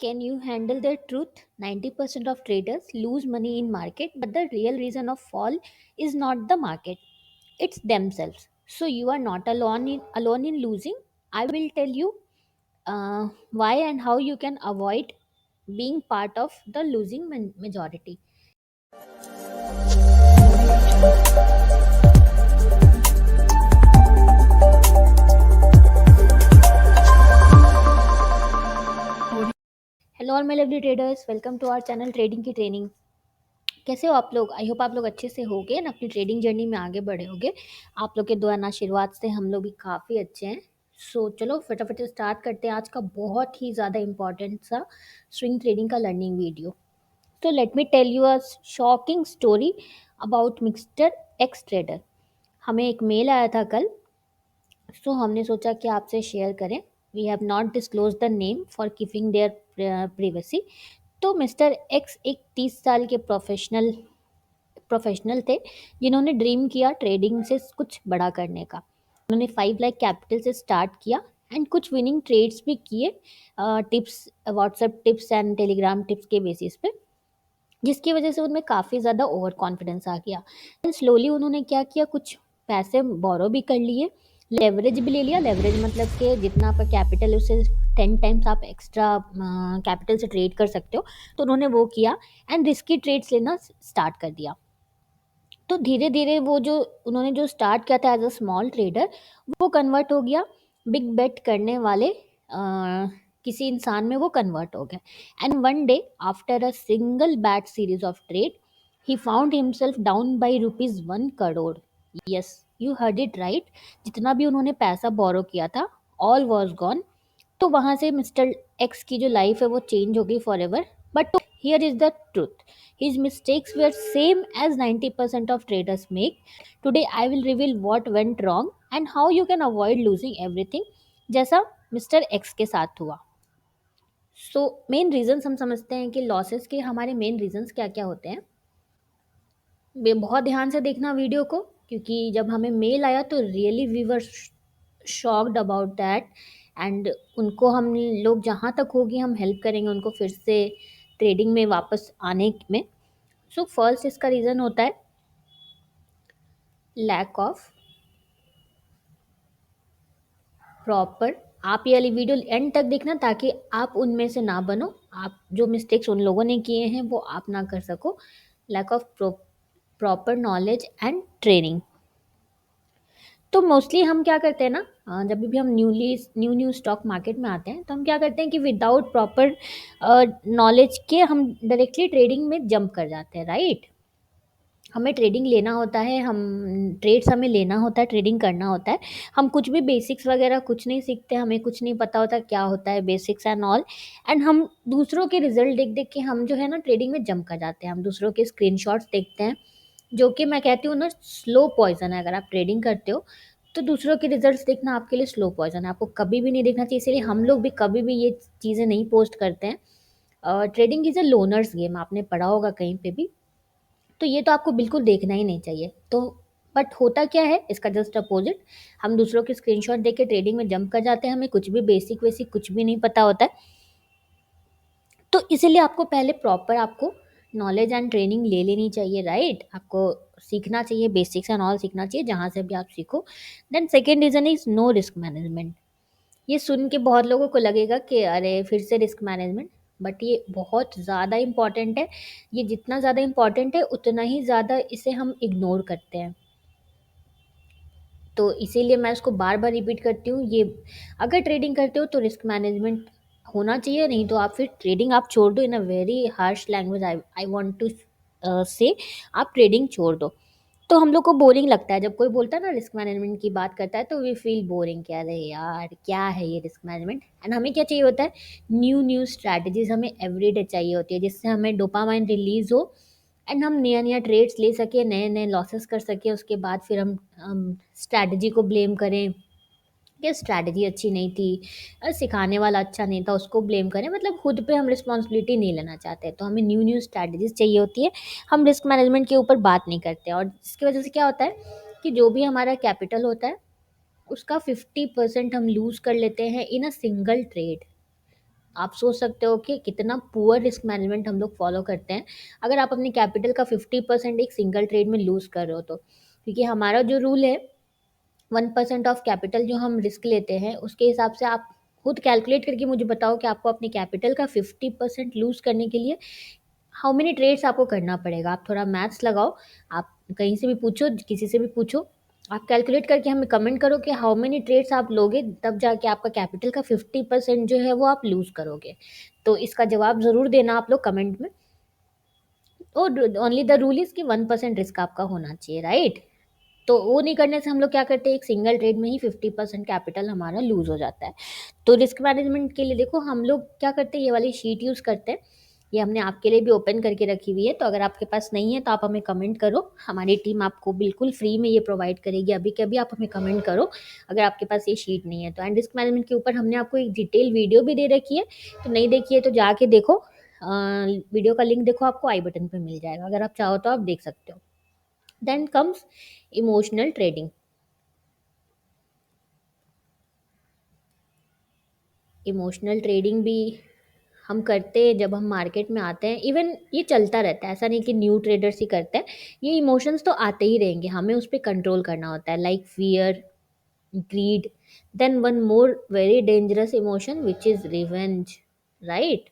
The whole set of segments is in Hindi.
Can you handle the truth? 90% of traders lose money in market, but the real reason of fall is not the market. It's themselves. So you are not alone in losing. I will tell you why and how you can avoid being part of the losing majority. Hello all my lovely traders, welcome to our channel trading की ट्रेनिंग। कैसे हो आप लोग? आई होप आप लोग अच्छे से होगे ना, अपनी ट्रेडिंग जर्नी में आगे बढ़े होगे। आप लोग के दुआ ना आशीर्वाद से हम लोग भी काफ़ी अच्छे हैं। सो चलो फटाफट से स्टार्ट करते हैं आज का बहुत ही ज़्यादा इंपॉर्टेंट सा स्विंग ट्रेडिंग का लर्निंग वीडियो। तो let me tell you a shocking story about mister X trader. हमें एक मेल आया था कल, सो हमने सोचा कि आपसे शेयर करें। We have not disclose the name for keeping their privacy. तो मिस्टर एक्स एक 30 साल के प्रोफेशनल थे, जिन्होंने ड्रीम किया ट्रेडिंग से कुछ बड़ा करने का। उन्होंने 5 लाख कैपिटल से स्टार्ट किया एंड कुछ विनिंग ट्रेड्स भी किए, tips, WhatsApp tips and Telegram tips के बेसिस पे, जिसकी वजह से उनमें काफ़ी ज़्यादा ओवर कॉन्फिडेंस आ गया। एंड स्लोली उन्होंने क्या किया, कुछ पैसे बोरो भी कर लिए, लेवरेज भी ले लिया। लेवरेज मतलब कि जितना आपका कैपिटल है उससे 10 टाइम्स आप एक्स्ट्रा कैपिटल से ट्रेड कर सकते हो, तो उन्होंने वो किया एंड रिस्की ट्रेड्स लेना स्टार्ट कर दिया। तो धीरे धीरे वो जो उन्होंने जो स्टार्ट किया था एज अ स्मॉल ट्रेडर, वो कन्वर्ट हो गया बिग बेट करने वाले किसी इंसान में, वो कन्वर्ट हो गया। And one day after a single bat series of trade, he found himself down by ₹1 crore. Yes, you heard it right. जितना भी उन्होंने पैसा बोरो किया था, ऑल वॉज गॉन। तो वहाँ से मिस्टर एक्स की जो लाइफ है वो चेंज हो गई for ever. But here is the truth, his mistakes were same as 90% of traders make. Today I will reveal what went wrong and how you can avoid losing everything, जैसा मिस्टर एक्स के साथ हुआ। सो मेन रीजंस हम समझते हैं कि लॉसेस के हमारे मेन रीजंस क्या क्या होते हैं। बहुत ध्यान से देखना वीडियो को, क्योंकि जब हमें मेल आया तो really we were shocked about that. And उनको हम लोग जहाँ तक होगी हम हेल्प करेंगे उनको फिर से ट्रेडिंग में वापस आने में। सो फर्स्ट इसका रीज़न होता है लैक ऑफ प्रॉपर। आप ये वाली वीडियो एंड तक देखना ताकि आप उनमें से ना बनो, आप जो मिस्टेक्स उन लोगों ने किए हैं वो आप ना कर सको। Lack of proper knowledge and training. तो मोस्टली हम क्या करते हैं ना, जब भी हम न्यू न्यू स्टॉक मार्केट में आते हैं तो हम क्या करते हैं कि विदाउट प्रॉपर नॉलेज के हम डायरेक्टली ट्रेडिंग में जंप कर जाते हैं, राइट। हमें ट्रेडिंग लेना होता है, हम ट्रेड्स हमें लेना होता है, ट्रेडिंग करना होता है। हम कुछ भी बेसिक्स वगैरह कुछ नहीं सीखते, हमें कुछ नहीं पता होता क्या होता है बेसिक्स एंड ऑल। एंड हम दूसरों के रिजल्ट देख देख के हम जो है ना ट्रेडिंग में जंप कर जाते हैं। हम दूसरों के स्क्रीनशॉट्स देखते हैं, जो कि मैं कहती हूँ ना स्लो पॉइजन है। अगर आप ट्रेडिंग करते हो तो दूसरों के रिजल्ट्स देखना आपके लिए स्लो पॉइजन है, आपको कभी भी नहीं देखना चाहिए। इसीलिए हम लोग भी कभी भी ये चीज़ें नहीं पोस्ट करते हैं। Trading is a loners game, आपने पढ़ा होगा कहीं पे भी। तो ये तो आपको बिल्कुल देखना ही नहीं चाहिए। तो बट होता क्या है इसका जस्ट अपोजिट, हम दूसरों के स्क्रीनशॉट देख के ट्रेडिंग में जंप कर जाते हैं, हमें कुछ भी बेसिक वेसिक कुछ भी नहीं पता होता है। तो इसीलिए आपको पहले प्रॉपर आपको नॉलेज एंड ट्रेनिंग ले लेनी चाहिए, राइट। आपको सीखना चाहिए, बेसिक्स एंड ऑल सीखना चाहिए जहाँ से भी आप सीखो। Then second reason is no risk management. ये सुन के बहुत लोगों को लगेगा कि अरे फिर से रिस्क मैनेजमेंट, बट ये बहुत ज़्यादा इम्पॉर्टेंट है। ये जितना ज़्यादा इम्पॉर्टेंट है उतना ही ज़्यादा इसे हम इग्नोर करते हैं। तो इसीलिए मैं इसको बार बार रिपीट करती हूँ, ये अगर ट्रेडिंग करते हो तो रिस्क मैनेजमेंट होना चाहिए, नहीं तो आप फिर ट्रेडिंग आप छोड़ दो। In a very harsh language I want to say, आप ट्रेडिंग छोड़ दो। तो हम लोग को बोरिंग लगता है जब कोई बोलता है ना रिस्क मैनेजमेंट की बात करता है, तो वी फील बोरिंग, क्या अरे यार क्या है ये रिस्क मैनेजमेंट। एंड हमें क्या चाहिए होता है, न्यू न्यू स्ट्रैटेजीज हमें एवरीडे चाहिए होती है, जिससे हमें डोपामाइन रिलीज हो एंड हम नया नया ट्रेड्स ले सकें, नए नए लॉसेस कर सकें। उसके बाद फिर हम स्ट्रैटेजी को ब्लेम करें कि स्ट्रैटेजी अच्छी नहीं थी, सिखाने वाला अच्छा नहीं था, उसको ब्लेम करें। मतलब खुद पे हम रिस्पॉन्सिबिलिटी नहीं लेना चाहते, तो हमें न्यू न्यू स्ट्रैटेजीज चाहिए होती है। हम रिस्क मैनेजमेंट के ऊपर बात नहीं करते, और जिसकी वजह से क्या होता है कि जो भी हमारा कैपिटल होता है उसका 50% हम लूज़ कर लेते हैं इन अ सिंगल ट्रेड। आप सोच सकते हो कि कितना पुअर रिस्क मैनेजमेंट हम लोग फॉलो करते हैं अगर आप अपने कैपिटल का 50% एक सिंगल ट्रेड में लूज कर रहे हो तो। क्योंकि हमारा जो रूल है 1% ऑफ कैपिटल जो हम रिस्क लेते हैं उसके हिसाब से आप खुद कैलकुलेट करके मुझे बताओ कि आपको अपने कैपिटल का 50% लूज करने के लिए हाउ मेनी ट्रेड्स आपको करना पड़ेगा। आप थोड़ा मैथ्स लगाओ, आप कहीं से भी पूछो, किसी से भी पूछो, आप कैलकुलेट करके हमें कमेंट करो कि हाउ मेनी ट्रेड्स आप लोगे, तब जाके आपका कैपिटल का 50% जो है वो आप लूज करोगे। तो इसका जवाब ज़रूर देना आप लोग कमेंट में। और ओनली द रूल इज़ कि 1% रिस्क आपका होना चाहिए, राइट। तो वो नहीं करने से हम लोग क्या करते हैं, एक सिंगल ट्रेड में ही 50% कैपिटल हमारा लूज हो जाता है। तो रिस्क मैनेजमेंट के लिए देखो हम लोग क्या करते हैं, ये वाली शीट यूज़ करते हैं। ये हमने आपके लिए भी ओपन करके रखी हुई है, तो अगर आपके पास नहीं है तो आप हमें कमेंट करो, हमारी टीम आपको बिल्कुल फ्री में ये प्रोवाइड करेगी। अभी के अभी आप हमें कमेंट करो अगर आपके पास ये शीट नहीं है तो। एंड रिस्क मैनेजमेंट के ऊपर हमने आपको एक डिटेल वीडियो भी दे रखी है, तो नहीं देखी है तो जाके देखो। वीडियो का लिंक देखो, आपको आई बटन पे मिल जाएगा, अगर आप चाहो तो आप देख सकते हो। Then comes emotional trading. Emotional trading भी हम करते हैं जब हम मार्केट में आते हैं। इवन ये चलता रहता है, ऐसा नहीं कि न्यू ट्रेडर्स ही करते हैं। ये इमोशंस तो आते ही रहेंगे, हमें उस पर कंट्रोल करना होता है, like fear, greed, then one more very dangerous emotion which is revenge, right.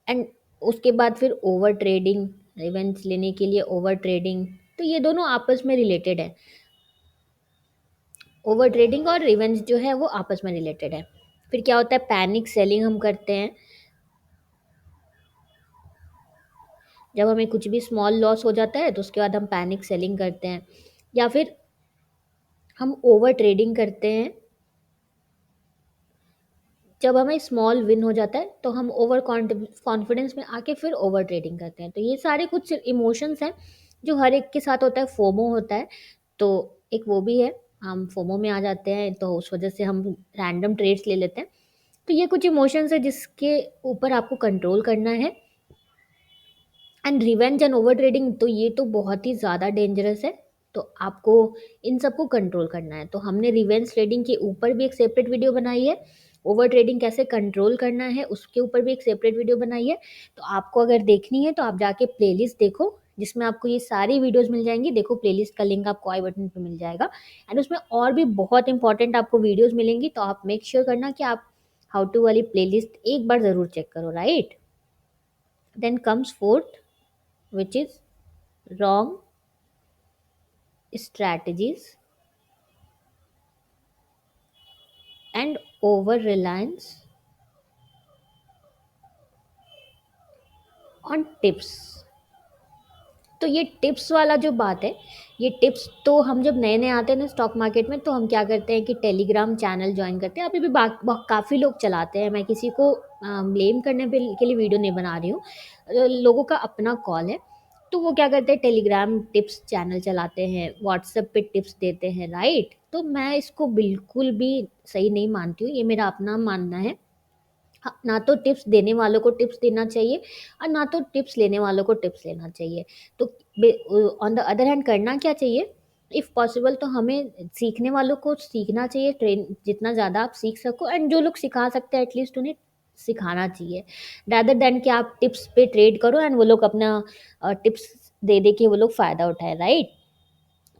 And उसके बाद फिर ओवर ट्रेडिंग, रिवेंज लेने के लिए ओवर ट्रेडिंग। तो ये दोनों आपस में रिलेटेड है, ओवर ट्रेडिंग और रिवेंज जो है वो आपस में रिलेटेड है। फिर क्या होता है, पैनिक सेलिंग हम करते हैं जब हमें कुछ भी स्मॉल लॉस हो जाता है, तो उसके बाद हम पैनिक सेलिंग करते हैं। या फिर हम ओवर ट्रेडिंग करते हैं जब हमें स्मॉल विन हो जाता है, तो हम ओवर कॉन्फिडेंस में आके फिर ओवर ट्रेडिंग करते हैं। तो ये सारे कुछ इमोशंस हैं जो हर एक के साथ होता है। फोमो होता है, तो एक वो भी है, हम फोमो में आ जाते हैं तो उस वजह से हम रैंडम ट्रेड्स ले लेते हैं। तो ये कुछ इमोशंस है जिसके ऊपर आपको कंट्रोल करना है। And revenge and over trading तो ये तो बहुत ही ज़्यादा डेंजरस है, तो आपको इन सबको कंट्रोल करना है। तो हमने रिवेंज ट्रेडिंग के ऊपर भी एक सेपरेट वीडियो बनाई है, ओवर ट्रेडिंग कैसे कंट्रोल करना है उसके ऊपर भी एक सेपरेट वीडियो बनाई है। तो आपको अगर देखनी है तो आप जाके प्लेलिस्ट देखो, जिसमें आपको ये सारी वीडियोस मिल जाएंगी। देखो प्लेलिस्ट का लिंक आपको आई बटन पे मिल जाएगा। एंड उसमें और भी बहुत इंपॉर्टेंट आपको वीडियोस मिलेंगी, तो आप मेक श्योर करना कि आप हाउ टू वाली प्लेलिस्ट एक बार ज़रूर चेक करो, right. Then comes fourth, which is wrong strategies and over reliance on tips। तो ये टिप्स वाला जो बात है, ये टिप्स तो हम जब नए नए आते हैं ना स्टॉक मार्केट में, तो हम क्या करते हैं कि टेलीग्राम चैनल ज्वाइन करते हैं। अभी भी काफ़ी लोग चलाते हैं, मैं किसी को ब्लेम करने के लिए वीडियो नहीं बना रही हूँ, लोगों का अपना कॉल है। तो वो क्या करते हैं, टेलीग्राम टिप्स चैनल चलाते हैं, व्हाट्सएप पे टिप्स देते हैं, राइट। तो मैं इसको बिल्कुल भी सही नहीं मानती हूँ, ये मेरा अपना मानना है। हाँ, ना तो टिप्स देने वालों को टिप्स देना चाहिए और ना तो टिप्स लेने वालों को टिप्स लेना चाहिए। तो ऑन द अदर हैंड करना क्या चाहिए, इफ़ पॉसिबल तो हमें सीखने वालों को सीखना चाहिए, ट्रेन जितना ज़्यादा आप सीख सको, एंड जो लोग सिखा सकते हैं एटलीस्ट उन्हें सिखाना चाहिए, रैदर देन कि आप टिप्स पे ट्रेड करो एंड वो लोग अपना टिप्स दे दे के वो लोग फ़ायदा उठाए, राइट।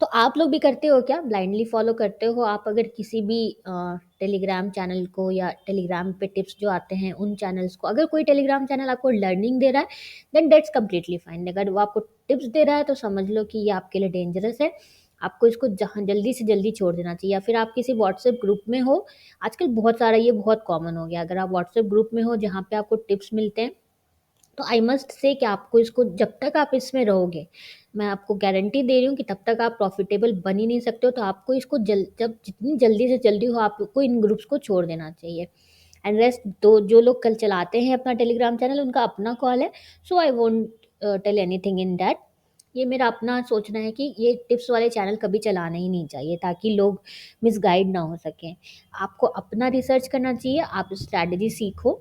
तो आप लोग भी करते हो क्या, ब्लाइंडली फॉलो करते हो आप अगर किसी भी टेलीग्राम चैनल को, या टेलीग्राम पे टिप्स जो आते हैं उन चैनल्स को? अगर कोई टेलीग्राम चैनल आपको लर्निंग दे रहा है देन दैट्स कम्प्लीटली फाइन। अगर वो आपको टिप्स दे रहा है तो समझ लो कि ये आपके लिए डेंजरस है, आपको इसको जहाँ जल्दी से जल्दी छोड़ देना चाहिए। या फिर आप किसी व्हाट्सएप ग्रुप में हो, आजकल बहुत सारा ये बहुत कॉमन हो गया, अगर आप व्हाट्सएप ग्रुप में हो जहाँ पे आपको टिप्स मिलते हैं, तो आई मस्ट से कि आपको इसको, जब तक आप इसमें रहोगे, मैं आपको गारंटी दे रही हूँ कि तब तक आप प्रॉफिटेबल बन ही नहीं सकते हो। तो आपको इसको जब जितनी जल्दी से जल्दी हो आपको इन ग्रुप्स को छोड़ देना चाहिए। एंड रेस्ट तो जो लोग कल चलाते हैं अपना टेलीग्राम चैनल, उनका अपना कॉल है, so I won't tell anything in that. ये मेरा अपना सोचना है कि ये टिप्स वाले चैनल कभी चलाना ही नहीं चाहिए, ताकि लोग मिसगाइड ना हो सकें। आपको अपना रिसर्च करना चाहिए, आप स्ट्रैटेजी सीखो,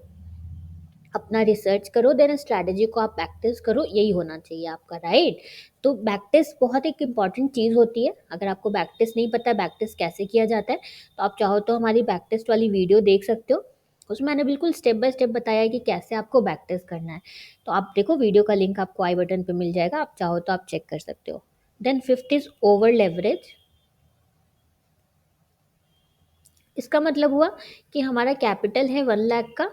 अपना रिसर्च करो, देन स्ट्रैटेजी को आप प्रैक्टिस करो, यही होना चाहिए आपका, राइट। तो बैकटेस्ट बहुत एक इम्पॉर्टेंट चीज़ होती है। अगर आपको बैकटेस्ट नहीं पता है बैकटेस्ट कैसे किया जाता है, तो आप चाहो तो हमारी बैकटेस्ट वाली वीडियो देख सकते हो। उसमें मैंने बिल्कुल स्टेप बाय स्टेप बताया है कि कैसे आपको बैक टेस्ट करना है। तो आप देखो, वीडियो का लिंक आपको आई बटन पे मिल जाएगा, आप चाहो तो आप चेक कर सकते हो। Then fifth is over leverage. इसका मतलब हुआ कि हमारा कैपिटल है 1 लाख का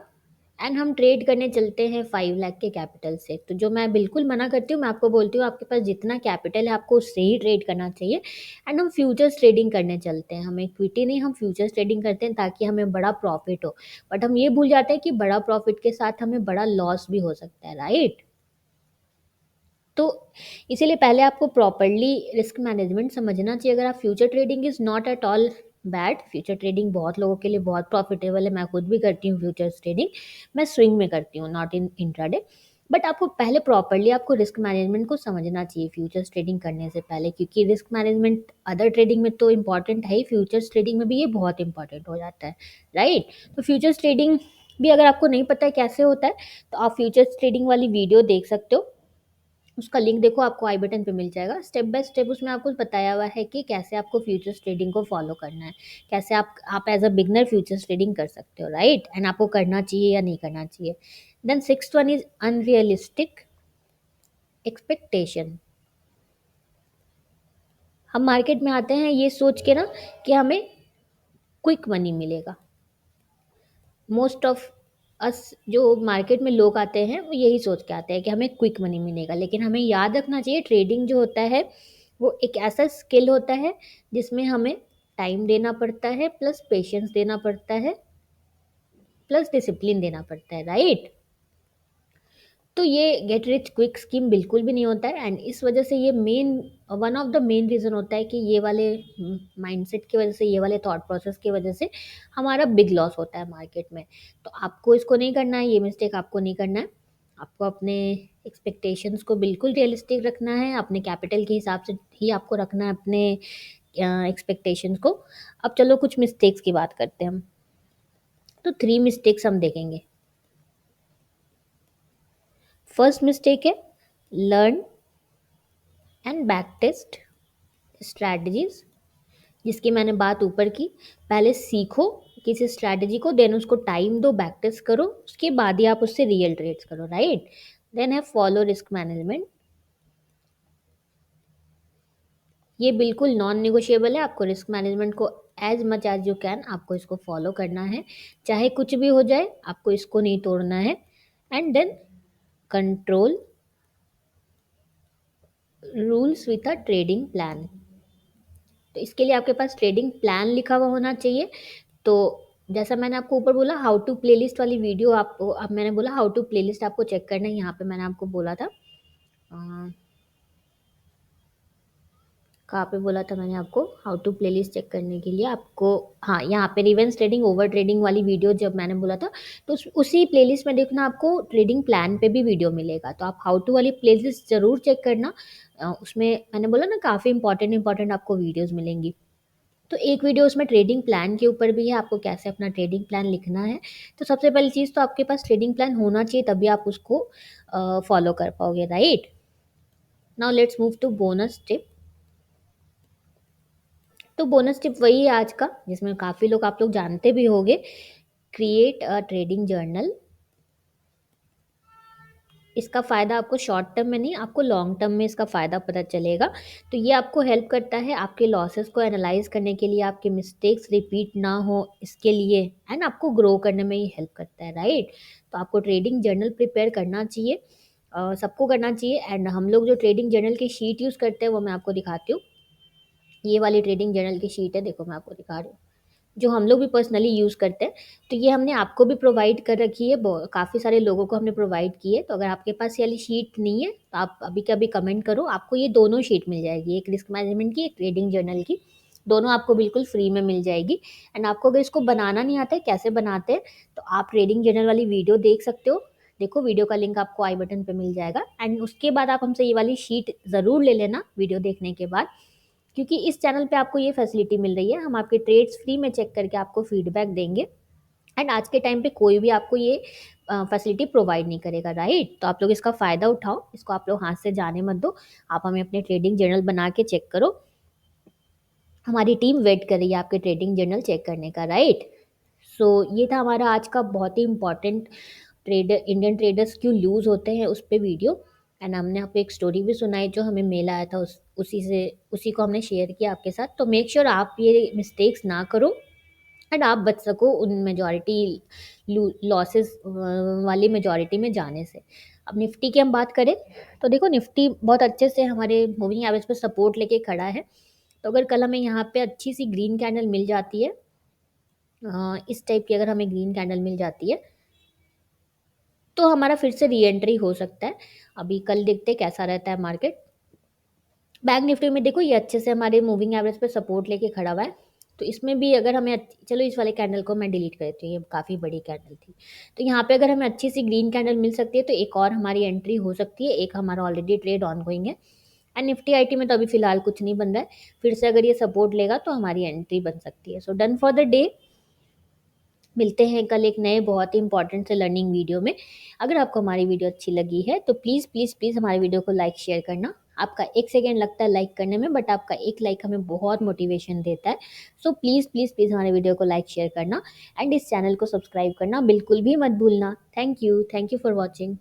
एंड हम ट्रेड करने चलते हैं 5 लाख के कैपिटल से। तो जो मैं बिल्कुल मना करती हूँ, मैं आपको बोलती हूँ आपके पास जितना कैपिटल है आपको उससे ही ट्रेड करना चाहिए। एंड हम फ्यूचर्स ट्रेडिंग करने चलते हैं, हम इक्विटी नहीं, हम फ्यूचर्स ट्रेडिंग करते हैं ताकि हमें बड़ा प्रॉफिट हो। बट हम ये भूल जाते हैं कि बड़ा प्रॉफिट के साथ हमें बड़ा लॉस भी हो सकता है, राइट। तो इसीलिए पहले आपको प्रॉपरली रिस्क मैनेजमेंट समझना चाहिए। अगर आप future trading is not at all bad, future trading बहुत लोगों के लिए बहुत प्रॉफिटेबल है, मैं खुद भी करती हूँ फ्यूचर्स ट्रेडिंग। मैं स्विंग में करती हूँ, नॉट इन इंट्राडे। बट आपको पहले प्रॉपरली आपको रिस्क मैनेजमेंट को समझना चाहिए फ्यूचर्स ट्रेडिंग करने से पहले, क्योंकि रिस्क मैनेजमेंट अदर ट्रेडिंग में तो इंपॉर्टेंट है ही, फ्यूचर्स ट्रेडिंग में भी ये बहुत इंपॉर्टेंट हो जाता है, राइट। तो फ्यूचर्स ट्रेडिंग भी अगर आपको नहीं पता है कैसे होता है, तो आप फ्यूचर्स ट्रेडिंग वाली वीडियो देख सकते हो। उसका लिंक देखो, आपको आई बटन पे मिल जाएगा। स्टेप बाय स्टेप उसमें आपको बताया हुआ है कि कैसे आपको फ्यूचर्स ट्रेडिंग को फॉलो करना है, कैसे आप as a beginner futures trading कर सकते हो, राइट। एंड आपको करना चाहिए या नहीं करना चाहिए। Then sixth one is unrealistic expectation. हम मार्केट में आते हैं ये सोच के ना कि हमें क्विक मनी मिलेगा। मोस्ट ऑफ अस जो मार्केट में लोग आते हैं वो यही सोच के आते हैं कि हमें क्विक मनी मिलेगा, लेकिन हमें याद रखना चाहिए ट्रेडिंग जो होता है वो एक ऐसा स्किल होता है जिसमें हमें टाइम देना पड़ता है, प्लस पेशेंस देना पड़ता है, प्लस डिसिप्लिन देना पड़ता है, राइट। तो ये गेट रिच क्विक स्कीम बिल्कुल भी नहीं होता है। एंड इस वजह से ये main one of the main reason होता है कि ये वाले माइंडसेट की वजह से, ये वाले थॉट प्रोसेस की वजह से हमारा बिग लॉस होता है मार्केट में। तो आपको इसको नहीं करना है, ये मिस्टेक आपको नहीं करना है। आपको अपने एक्सपेक्टेशंस को बिल्कुल रियलिस्टिक रखना है, अपने कैपिटल के हिसाब से ही आपको रखना है अपने एक्सपेक्टेशंस को। अब चलो कुछ मिस्टेक्स की बात करते हैं हम। तो 3 मिस्टेक्स हम देखेंगे। फर्स्ट मिस्टेक है learn and back test strategies, जिसकी मैंने बात ऊपर की। पहले सीखो किसी स्ट्रैटेजी को, देन उसको टाइम दो, बैक टेस्ट करो, उसके बाद ही आप उससे रियल ट्रेड्स करो, राइट। देन है फॉलो रिस्क मैनेजमेंट। ये बिल्कुल नॉन निगोशिएबल है, आपको रिस्क मैनेजमेंट को as much as you can आपको इसको फॉलो करना है, चाहे कुछ भी हो जाए आपको इसको नहीं तोड़ना है। And then control rules with a trading plan. तो इसके लिए आपके पास ट्रेडिंग प्लान लिखा हुआ होना चाहिए। तो जैसा मैंने आपको ऊपर बोला हाउ टू प्लेलिस्ट वाली वीडियो, आपको अब मैंने बोला हाउ टू प्लेलिस्ट आपको चेक करना है। यहाँ पे मैंने आपको बोला था कहाँ पे बोला था मैंने आपको हाउ टू प्लेलिस्ट चेक करने के लिए आपको, हाँ यहाँ पे रिवेंस ट्रेडिंग ओवर ट्रेडिंग वाली वीडियो जब मैंने बोला था, तो उसी प्लेलिस्ट में देखना आपको ट्रेडिंग प्लान पे भी वीडियो मिलेगा। तो आप हाउ टू वाली प्लेलिस्ट ज़रूर चेक करना। उसमें मैंने बोला ना काफ़ी इंपॉर्टेंट इंपॉर्टेंट आपको वीडियोज़ मिलेंगी। तो एक वीडियो उसमें ट्रेडिंग प्लान के ऊपर भी है, आपको कैसे अपना ट्रेडिंग प्लान लिखना है। तो सबसे पहली चीज़ तो आपके पास ट्रेडिंग प्लान होना चाहिए, तभी आप उसको फॉलो कर पाओगे, right. Now let's move to bonus tip. तो बोनस टिप वही है आज का, जिसमें काफ़ी लोग आप लोग जानते भी होंगे। Create a trading journal. इसका फ़ायदा आपको शॉर्ट टर्म में नहीं, आपको लॉन्ग टर्म में इसका फ़ायदा पता चलेगा। तो ये आपको हेल्प करता है आपके लॉसेस को एनालाइज करने के लिए, आपके मिस्टेक्स रिपीट ना हो इसके लिए, एंड आपको ग्रो करने में ये हेल्प करता है, राइट। तो आपको ट्रेडिंग जर्नल प्रिपेयर करना चाहिए, सबको करना चाहिए। एंड हम लोग जो ट्रेडिंग जर्नल की शीट यूज़ करते हैं वो मैं आपको दिखाती हूँ। ये वाली ट्रेडिंग जर्नल की शीट है, देखो मैं आपको दिखा रही हूँ, जो हम लोग भी पर्सनली यूज़ करते हैं। तो ये हमने आपको भी प्रोवाइड कर रखी है, काफ़ी सारे लोगों को हमने प्रोवाइड की है। तो अगर आपके पास ये वाली शीट नहीं है तो आप अभी के अभी कमेंट करो, आपको ये दोनों शीट मिल जाएगी, एक रिस्क मैनेजमेंट की, एक ट्रेडिंग जर्नल की। दोनों आपको बिल्कुल फ्री में मिल जाएगी। एंड आपको अगर इसको बनाना नहीं आता है कैसे बनाते हैं, तो आप ट्रेडिंग जर्नल वाली वीडियो देख सकते हो। देखो वीडियो का लिंक आपको आई बटन पे मिल जाएगा। एंड उसके बाद आप हमसे ये वाली शीट ज़रूर ले लेना वीडियो देखने के बाद, क्योंकि इस चैनल पे आपको ये फैसिलिटी मिल रही है, हम आपके ट्रेड्स फ्री में चेक करके आपको फीडबैक देंगे। एंड आज के टाइम पे कोई भी आपको ये फैसिलिटी प्रोवाइड नहीं करेगा, राइट। तो आप लोग इसका फ़ायदा उठाओ, इसको आप लोग हाथ से जाने मत दो। आप हमें अपने ट्रेडिंग जर्नल बना के चेक करो, हमारी टीम वेट कर रही है आपके ट्रेडिंग जर्नल चेक करने का, राइट। सो ये था हमारा आज का बहुत ही इम्पोर्टेंट ट्रेडर इंडियन ट्रेडर्स क्यों लूज होते हैं उस पे वीडियो। एंड हमने आपको एक स्टोरी भी सुनाई जो हमें मेल आया था, उसी को हमने शेयर किया आपके साथ। तो मेक श्योर आप ये मिस्टेक्स ना करो एंड आप बच सको उन मेजॉरिटी लॉसेस वाली मेजॉरिटी में जाने से। अब निफ्टी की हम बात करें तो देखो निफ्टी बहुत अच्छे से हमारे मूविंग एवरेज पे सपोर्ट लेके खड़ा है। तो अगर कल हमें यहाँ पे अच्छी सी ग्रीन कैंडल मिल जाती है, इस टाइप की अगर हमें ग्रीन कैंडल मिल जाती है तो हमारा फिर से री एंट्री हो सकता है। अभी कल देखते हैं कैसा रहता है मार्केट। बैंक निफ्टी में देखो ये अच्छे से हमारे मूविंग एवरेज पे सपोर्ट लेके खड़ा हुआ है। तो इसमें भी अगर हमें चलो इस वाले कैंडल को मैं डिलीट कर देती हूँ, ये काफ़ी बड़ी कैंडल थी। तो यहाँ पे अगर हमें अच्छी सी ग्रीन कैंडल मिल सकती है तो एक और हमारी एंट्री हो सकती है। एक हमारा ऑलरेडी ट्रेड ऑन गोइंग है। एंड निफ्टी आईटी में तो अभी फिलहाल कुछ नहीं बन रहा है। फिर से अगर ये सपोर्ट लेगा तो हमारी एंट्री बन सकती है। So done for the day. मिलते हैं कल एक नए बहुत ही इंपॉर्टेंट से लर्निंग वीडियो में। अगर आपको हमारी वीडियो अच्छी लगी है तो प्लीज़ प्लीज़ प्लीज़ हमारी वीडियो को लाइक शेयर करना। आपका एक सेकेंड लगता है लाइक करने में, बट आपका एक लाइक हमें बहुत मोटिवेशन देता है। सो प्लीज़ प्लीज़ प्लीज़ हमारे वीडियो को लाइक शेयर करना एंड इस चैनल को सब्सक्राइब करना बिल्कुल भी मत भूलना। Thank you for watching.